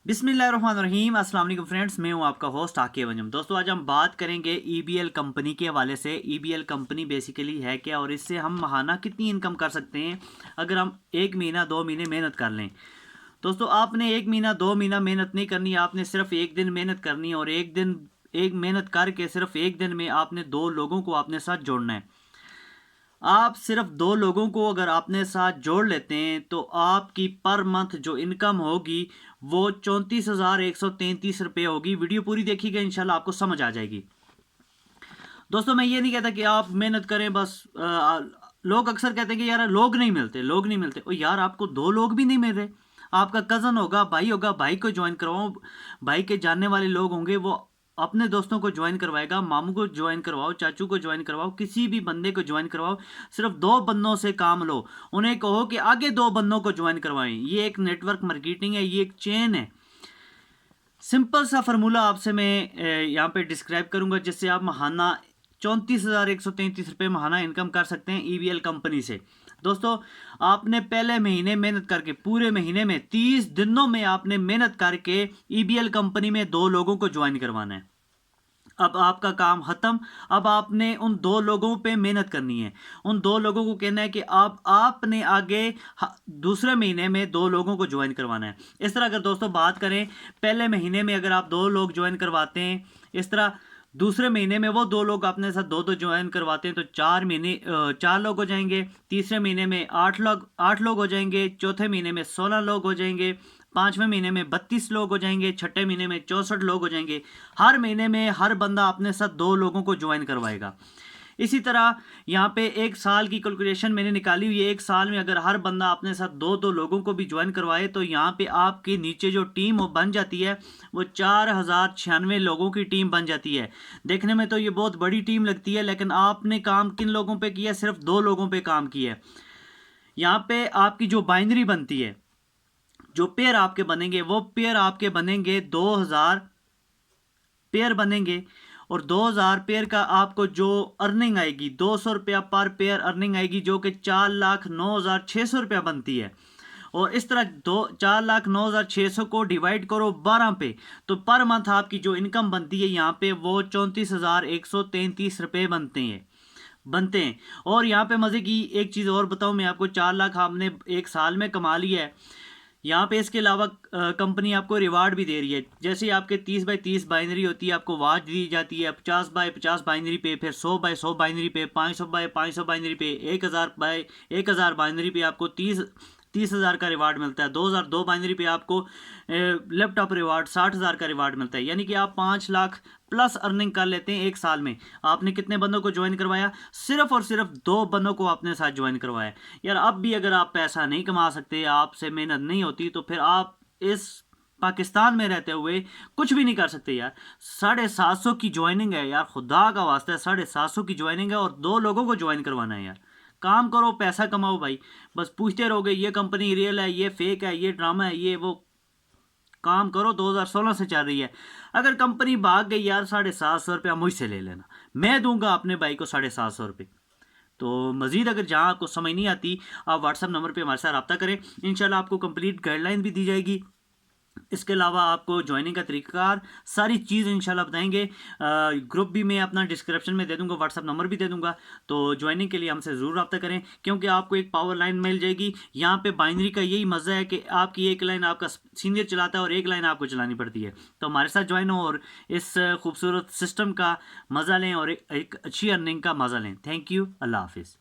बिस्मिल्लाहिर्रहमानिर्रहीम। अस्सलाम वालेकुम फ्रेंड्स, मैं हूं आपका होस्ट आकिब अंजुम। दोस्तों, आज हम बात करेंगे ईबीएल कंपनी के हवाले से। ईबीएल कंपनी बेसिकली है क्या और इससे हम माहाना कितनी इनकम कर सकते हैं अगर हम 1 महीना 2 महीने मेहनत कर लें। दोस्तों, आपने 1 महीना 2 महीना मेहनत नहीं करनी, आपने सिर्फ एक दिन मेहनत करनी है और एक मेहनत करके सिर्फ एक दिन में आपने 2 लोगों को अपने साथ जोड़ना है। आप सिर्फ 2 लोगों को अगर अपने साथ जोड़ लेते हैं तो आपकी पर मंथ जो इनकम होगी वो 34,133 रुपये होगी। वीडियो पूरी देखिएगा, इंशाल्लाह आपको समझ आ जाएगी। दोस्तों, मैं ये नहीं कहता कि आप मेहनत करें बस। लोग अक्सर कहते हैं कि यार लोग नहीं मिलते। ओ यार, आपको 2 लोग भी नहीं मिल रहे। आपका कज़न होगा, भाई को ज्वाइन करवाओ। भाई के जानने वाले लोग होंगे, वो अपने दोस्तों को ज्वाइन करवाएगा। मामू को ज्वाइन करवाओ, चाचू को ज्वाइन करवाओ, किसी भी बंदे को ज्वाइन करवाओ। सिर्फ 2 बंदों से काम लो। उन्हें कहो कि आगे 2 बंदों को ज्वाइन करवाएं। ये एक नेटवर्क मार्केटिंग है, ये एक चेन है। सिंपल सा फार्मूला आपसे मैं यहाँ पे डिस्क्राइब करूंगा, जिससे आप महाना 34,133 रुपये महाना इनकम कर सकते हैं ईबीएल कंपनी से। दोस्तों, आपने पहले महीने मेहनत करके, पूरे महीने में 30 दिनों में आपने मेहनत करके ईबीएल कंपनी में 2 लोगों को ज्वाइन करवाना है। अब आपका काम खत्म। अब आपने उन 2 लोगों पे मेहनत करनी है। उन 2 लोगों को कहना है कि आपने आगे दूसरे महीने में 2 लोगों को ज्वाइन करवाना है। इस तरह अगर दोस्तों बात करें, पहले महीने में अगर आप 2 लोग ज्वाइन करवाते हैं, इस तरह दूसरे महीने में वो 2 लोग अपने साथ दो ज्वाइन करवाते हैं तो 4 लोग हो जाएंगे। तीसरे महीने में 8 लोग हो जाएंगे। चौथे महीने में 16 लोग हो जाएंगे। पांचवें महीने में 32 लोग हो जाएंगे। छठे महीने में 64 लोग हो जाएंगे। हर महीने में हर बंदा अपने साथ 2 लोगों को ज्वाइन करवाएगा। इसी तरह यहाँ पे एक साल की कैलकुलेशन मैंने निकाली हुई है। एक साल में अगर हर बंदा अपने साथ 2-2 लोगों को भी ज्वाइन करवाए तो यहाँ पे आपके नीचे जो टीम वो बन जाती है, वो 4,096 लोगों की टीम बन जाती है। देखने में तो ये बहुत बड़ी टीम लगती है, लेकिन आपने काम किन लोगों पे किया? सिर्फ 2 लोगों पे काम किया है। यहाँ पे आपकी जो बाइनरी बनती है, जो पेयर आपके बनेंगे, वो पेयर आपके बनेंगे 2,000 पेयर बनेंगे। और 2,000 पेयर का आपको जो अर्निंग आएगी, 200 रुपया पर पेयर अर्निंग आएगी, जो कि 4,09,600 रुपया बनती है। और इस तरह 4,09,600 को डिवाइड करो 12 पे, तो पर मंथ आपकी जो इनकम बनती है यहाँ पे वो 34,133 रुपये बनते हैं। और यहाँ पे मज़े की एक चीज़ और बताऊँ मैं आपको, 4 लाख आपने एक साल में कमा लिया है। यहाँ पे इसके अलावा कंपनी आपको रिवार्ड भी दे रही है। जैसे आपके 30x30 बाइनरी होती है, आपको वाच दी जाती है 50x50 बाइनरी पे, फिर 100x100 बाइनरी पे, 500x500 बाइनरी पे, 1,000x1,000 बाइनरी पे आपको 30,000 का रिवार्ड मिलता है। 2,002 बाइनरी पे आपको लैपटॉप रिवार्ड 60,000 का रिवार्ड मिलता है। यानी कि आप 5 लाख प्लस अर्निंग कर लेते हैं एक साल में। आपने कितने बंदों को ज्वाइन करवाया? सिर्फ और सिर्फ 2 बंदों को अपने साथ ज्वाइन करवाया। यार, अब भी अगर आप पैसा नहीं कमा सकते, आपसे मेहनत नहीं होती, तो फिर आप इस पाकिस्तान में रहते हुए कुछ भी नहीं कर सकते यार। 750 की ज्वाइनिंग है यार, खुदा का वास्ता है, 750 की ज्वाइनिंग है और 2 लोगों को ज्वाइन करवाना है यार। काम करो, पैसा कमाओ भाई। बस पूछते रहोगे ये कंपनी रियल है, ये फेक है, ये ड्रामा है, ये वो। काम करो। 2016 से चल रही है। अगर कंपनी भाग गई यार, 750 रुपया मुझसे ले लेना, मैं दूंगा अपने भाई को 750 रुपये। तो मजीद अगर जहाँ आपको समझ नहीं आती, आप व्हाट्सएप नंबर पे हमारे साथ रब्ता करें। इंशाल्लाह आपको कंप्लीट गाइडलाइन भी दी जाएगी। इसके अलावा आपको ज्वाइनिंग का तरीकाकार सारी चीज़ इंशाल्लाह बताएंगे। ग्रुप भी मैं अपना डिस्क्रिप्शन में दे दूंगा, व्हाट्सअप नंबर भी दे दूंगा। तो ज्वाइनिंग के लिए हमसे ज़रूर रब्ता करें, क्योंकि आपको एक पावर लाइन मिल जाएगी। यहाँ पे बाइनरी का यही मज़ा है कि आपकी एक लाइन आपका सीनियर चलाता है और एक लाइन आपको चलानी पड़ती है। तो हमारे साथ ज्वाइन हो और इस खूबसूरत सिस्टम का मज़ा लें और एक अच्छी अर्निंग का मज़ा लें। Thank you. अल्लाह हाफिज़।